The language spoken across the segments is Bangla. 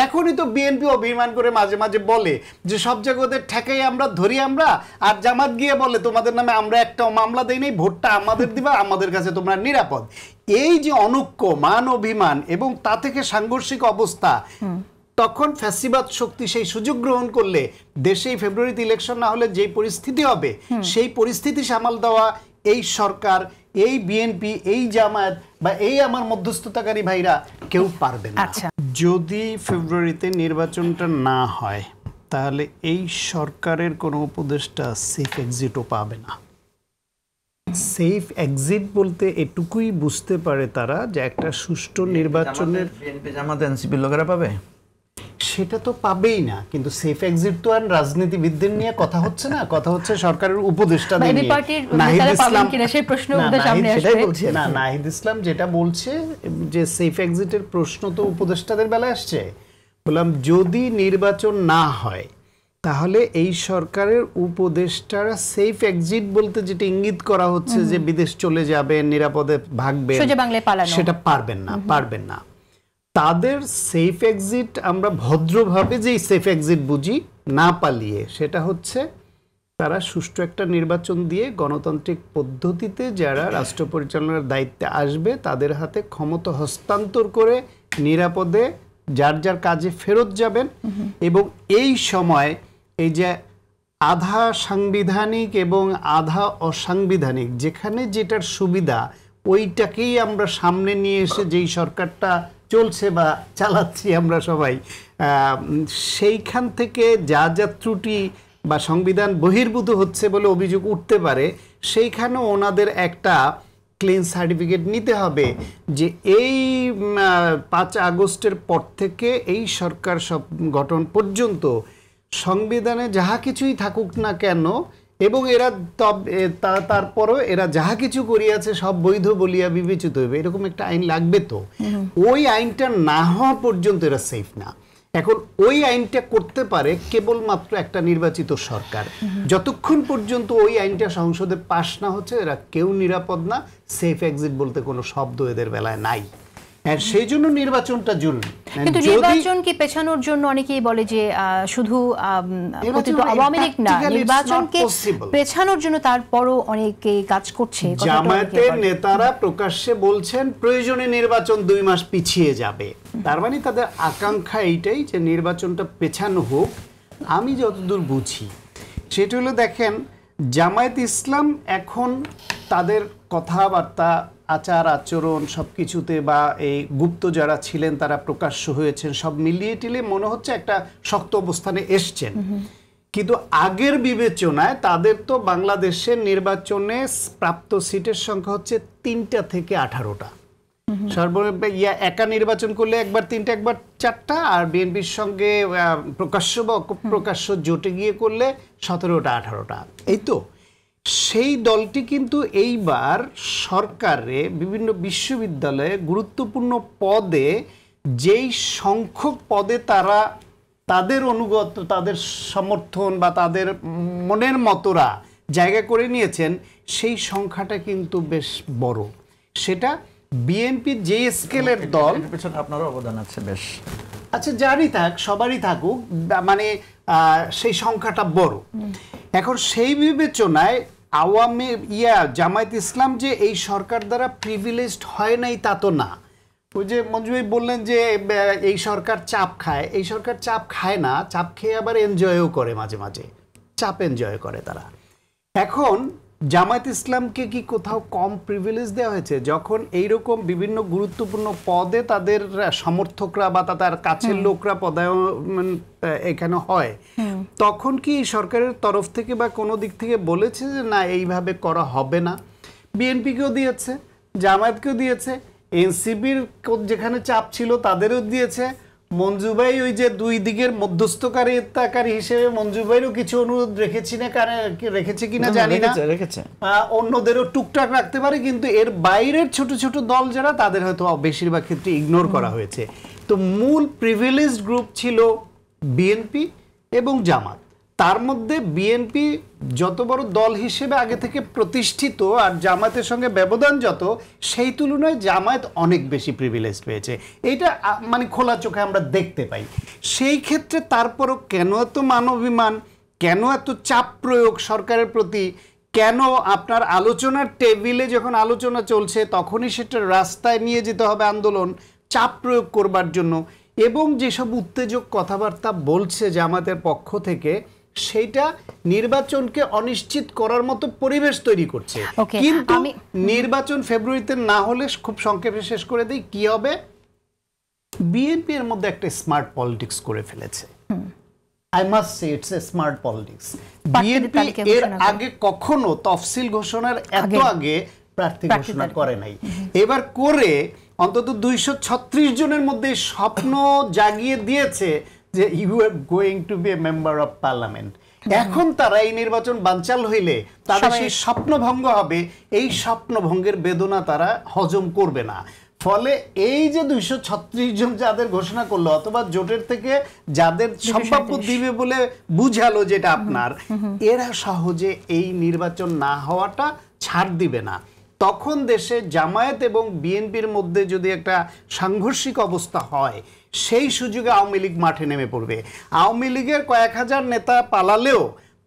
এখনই তো বিএনপি অভিমান করে মাঝে মাঝে বলে যে সব জায়গাতে ঠেকাই আমরা ধরি আমরা, আর জামাত গিয়ে বলে তোমাদের নামে আমরা একটা মামলা দেই নাই, ভোটটা আমাদের দিবা, আমাদের কাছে তোমরা নিরাপদ। এই যে অনৈক্য, মান অভিমান এবং তা থেকে সাংঘর্ষিক অবস্থা, তখন ফ্যাসিবাদ শক্তি সেই সুযোগ গ্রহণ করলে দেশেই ফেব্রুয়ারিতে ইলেকশন না হলে যে পরিস্থিতি হবে, সেই পরিস্থিতি সামাল দেওয়া এই সরকার, এই বিএনপি, এই জামায়াত বা এই আমার মধ্যস্থতাকারী ভাইরা কেউ পারবে না। যদি ফেব্রুয়ারিতে নির্বাচনটা না হয় তাহলে এই সরকারের কোনো উপদেষ্টা সেফ এক্সিটও পাবে না। সেফ এক্সিট বলতে এটুকুই বুঝতে পারে তারা যে একটা সুষ্ঠু নির্বাচনের বিএনপি জামাত এনসিপি লোকেরা পাবে, সেটা তো পাবেই না। কিন্তু সেফ এক্সিট তো আর রাজনীতিবিদদের নিয়ে কথা হচ্ছে না, কথা হচ্ছে সরকারের উপদেষ্টাদের নিয়ে। নাহিদ ইসলাম যেটা বলছে যে সেফ এক্সিটের প্রশ্ন তো উপদেষ্টাদের বেলায় আসছে। বললাম যদি নির্বাচন না হয় তাহলে এই সরকারের উপদেষ্টারা সেফ এক্সিট বলতে যেটা ইঙ্গিত করা হচ্ছে যে বিদেশ চলে যাবেন, নিরাপদে ভাগবেন, সেটা পারবেন না। তাদের সেফ এক্সিট আমরা ভদ্রভাবে যেই সেফ এক্সিট বুঝি, না পালিয়ে, সেটা হচ্ছে তারা সুষ্ঠু একটা নির্বাচন দিয়ে গণতান্ত্রিক পদ্ধতিতে যারা রাষ্ট্র পরিচালনার দায়িত্বে আসবে তাদের হাতে ক্ষমতা হস্তান্তর করে নিরাপদে যার যার কাজে ফেরত যাবেন। এবং এই সময় এই যে আধা সাংবিধানিক এবং আধা অসাংবিধানিক, যেখানে যেটার সুবিধা ওইটাকেই আমরা সামনে নিয়ে এসে যেই সরকারটা চলছে বা চালাচ্ছি আমরা সবাই, সেইখান থেকে যা যা ত্রুটি বা সংবিধান বহির্ভূত হচ্ছে বলে অভিযোগ উঠতে পারে, সেইখানে ওনাদের একটা ক্লিন সার্টিফিকেট নিতে হবে যে এই 5 আগস্টের পর থেকে এই সরকার সব গঠন পর্যন্ত সংবিধানে যাহা কিছুই থাকুক না কেন, এবং এরা তারপরও এরা যাহা কিছু করিয়াছে সব বৈধ বলিয়া বিবেচিত হইবে, এরকম একটা আইন লাগবে। তো ওই আইনটা না হওয়া পর্যন্ত এরা সেফ না। এখন ওই আইনটা করতে পারে কেবলমাত্র একটা নির্বাচিত সরকার। যতক্ষণ পর্যন্ত ওই আইনটা সংসদে পাশ না হচ্ছে এরা কেউ নিরাপদ না। সেফ এক্সিট বলতে কোনো শব্দ এদের বেলায় নাই, আর সেই জন্য নির্বাচনটা জরুরি। কিন্তু নির্বাচন কি পেছানোর জন্য অনেকেই বলে যে শুধু আওয়ামী লীগ না, নির্বাচনকে পেছানোর জন্য তারপরও অনেকে কাজ করছে। জামায়াতের নেতারা প্রকাশ্যে বলছেন প্রয়োজনে নির্বাচন 2 মাস পিছিয়ে যাবে। তার মানে তাদের আকাঙ্ক্ষা এইটাই যে নির্বাচনটা পেছানো হোক। আমি যতদূর বুঝি সেটা হলো, দেখেন জামায়াত ইসলাম এখন তাদের কথাবার্তা, আচার আচরণ সব কিছুতে, বা এই গুপ্ত যারা ছিলেন তারা প্রকাশ্য হয়েছেন, সব মিলিয়ে টিলিয়ে মনে হচ্ছে একটা শক্ত অবস্থানে এসছেন। কিন্তু আগের বিবেচনায় তাদের তো বাংলাদেশের নির্বাচনে প্রাপ্ত সিটের সংখ্যা হচ্ছে 3টা থেকে 18টা। একা নির্বাচন করলে একবার 3টা একবার 4টা, আর বিএনপির সঙ্গে প্রকাশ্য বা অপ্রকাশ্য জোটে গিয়ে করলে 17টা 18টা। এই তো সেই দলটি কিন্তু এইবার সরকারে বিভিন্ন বিশ্ববিদ্যালয়ে গুরুত্বপূর্ণ পদে যেই সংখ্যক পদে তারা তাদের অনুগত, তাদের সমর্থন বা তাদের মনের মতোরা জায়গা করে নিয়েছেন, সেই সংখ্যাটা কিন্তু বেশ বড়। সেটা বিএনপি যে স্কেলের দল, আপনারও অবদান আছে বেশ। আচ্ছা, যারই থাক, সবারই থাকুক, মানে সেই সংখ্যাটা বড়। এখন সেই বিবেচনায় জামায়াত ইসলাম যে এই সরকার দ্বারা প্রিভিলেজড হয় নাই তা তো না। ওই যে মঞ্জু ভাই বললেন যে এই সরকার চাপ খায়, এই সরকার চাপ খায় না, চাপ খেয়ে আবার এনজয়ও করে, মাঝে মাঝে চাপ এনজয় করে তারা। এখন জামায়াত ইসলামকে কি কোথাও কম প্রিভিলেজ দেওয়া হয়েছে? যখন এইরকম বিভিন্ন গুরুত্বপূর্ণ পদে তাদের সমর্থকরা বা তাদের কাছের লোকরা পদায়ন এখানে হয়, তখন কি সরকারের তরফ থেকে বা কোনো দিক থেকে বলেছে যে না এইভাবে করা হবে না? বিএনপিকেও দিয়েছে, জামায়াতকেও দিয়েছে, এনসিপির যেখানে চাপ ছিল তাদেরও দিয়েছে। মঞ্জু ভাই ওই যে 2 দিকের মধ্যস্থকারী হিসেবে মঞ্জু ভাইরও কিছু অনুরোধ রেখেছে কিনা জানি না, অন্যদেরও টুকটাক রাখতে পারে, কিন্তু এর বাইরের ছোট ছোট দল যারা তাদের হয়তো বেশিরভাগ ক্ষেত্রে ইগনোর করা হয়েছে। তো মূল প্রিভিলেজড গ্রুপ ছিল বিএনপি এবং জামাত, তার মধ্যে বিএনপি যত বড় দল হিসেবে আগে থেকে প্রতিষ্ঠিত আর জামায়াতের সঙ্গে ব্যবধান যত, সেই তুলনায় জামায়াত অনেক বেশি প্রিভিলেজ পেয়েছে। এইটা মানে খোলা চোখে আমরা দেখতে পাই। সেই ক্ষেত্রে তারপরও কেন এত মানবিমান, কেন এত চাপ প্রয়োগ সরকারের প্রতি, কেন আপনার আলোচনার টেবিলে যখন আলোচনা চলছে তখনই সেটা রাস্তায় নিয়ে যেতে হবে আন্দোলন, চাপ প্রয়োগ করবার জন্য, এবং যেসব উত্তেজক কথাবার্তা বলছে জামাতের পক্ষ থেকে, সেইটা নির্বাচনকে অনিশ্চিত করার মতো পরিবেশ তৈরি করছে। কিন্তু নির্বাচন ফেব্রুয়ারিতে না হলে, খুব সংক্ষেপে শেষ করে দিই, কি হবে? বিএনপি এর মধ্যে একটা স্মার্ট পলিটিক্স করে ফেলেছে। I must say it's a smart politics. BNP এর আগে কখনো তফসিল ঘোষণার এত আগে প্রার্থী ঘোষণা করে নাই। এবার করে অন্তত 236 জনের মধ্যে স্বপ্ন জাগিয়ে দিয়েছে যে you are going to be a member of parliament. এখন তারা এই নির্বাচন বানচাল হইলে তাদের সেই স্বপ্ন ভঙ্গ হবে। এই স্বপ্ন ভঙ্গের বেদনা তারা হজম করবে না। ফলে এই যে 236 জন যাদের ঘোষণা করলো, অথবা জোটের থেকে যাদের সম্ভাব্য দিবে বলে বুঝালো যেটা আপনার, এরা সহজে এই নির্বাচন না হওয়াটা ছাড় দিবে না। তখন দেশে জামায়াত এবং বিএনপির মধ্যে যদি একটা সাংঘর্ষিক অবস্থা হয়, সেই সুযোগে আওয়ামী লীগ মাঠে নেমে পড়বে। আওয়ামী লীগের কয়েক হাজার নেতা পালালেও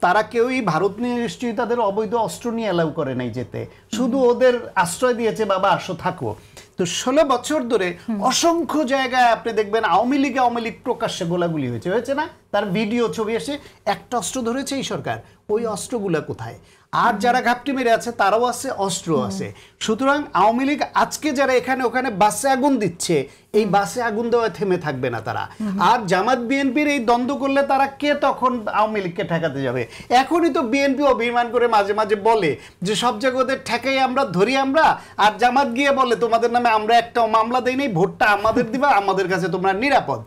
তারা কেউই ভারত নিয়ে নিশ্চয়ই তাদের অবৈধ অস্ত্র নিয়ে অ্যালাউ করে নাই যেতে, শুধু ওদের আশ্রয় দিয়েছে, বাবা আসো থাকো। তো 16 বছর ধরে অসংখ্য জায়গায় আপনি দেখবেন আওয়ামী লীগ প্রকাশ্যে গোলাগুলি হয়েছে না? তার ভিডিও ছবি এসে একটা অস্ত্র ধরেছে এই সরকার, ওই অস্ত্রগুলা কোথায়? আর যারা ঘাপটি মেরে আছে তারাও আছে, অস্ত্র আছে। সুতরাং আওয়ামী লীগ আজকে যারা এখানে ওখানে বাসে আগুন দিচ্ছে, এই বাসে আগুন দেওয়া থেমে থাকবে না তারা। আর জামাত বিএনপির এই দ্বন্দ্ব করলে তারা কে তখন আওয়ামী লীগকে ঠেকাতে যাবে? এখনই তো বিএনপি অভিমান করে মাঝে মাঝে বলে যে সব জায়গাতে ঠেকাই আমরা, ধরি আমরা, আর জামাত গিয়ে বলে তোমাদের নামে আমরা একটাও মামলা দেই নাই, ভোটটা আমাদের দিবা, আমাদের কাছে তোমরা নিরাপদ।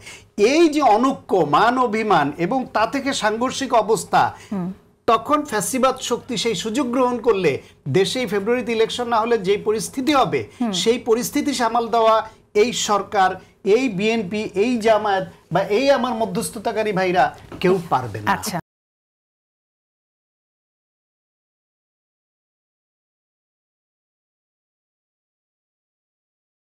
এই যে অনৈক্য, মান অভিমান এবং তা থেকে সাংঘর্ষিক অবস্থা, তখন ফ্যাসিবাদ শক্তি সেই সুযোগ গ্রহণ করলে দেশেই ফেব্রুয়ারিতে ইলেকশন না হলে যেই পরিস্থিতি হবে, সেই পরিস্থিতি সামাল দেওয়া এই সরকার, এই বিএনপি, এই জামায়াত বা এই আমার মধ্যস্থতাকারী ভাইরা কেউ পারবে না।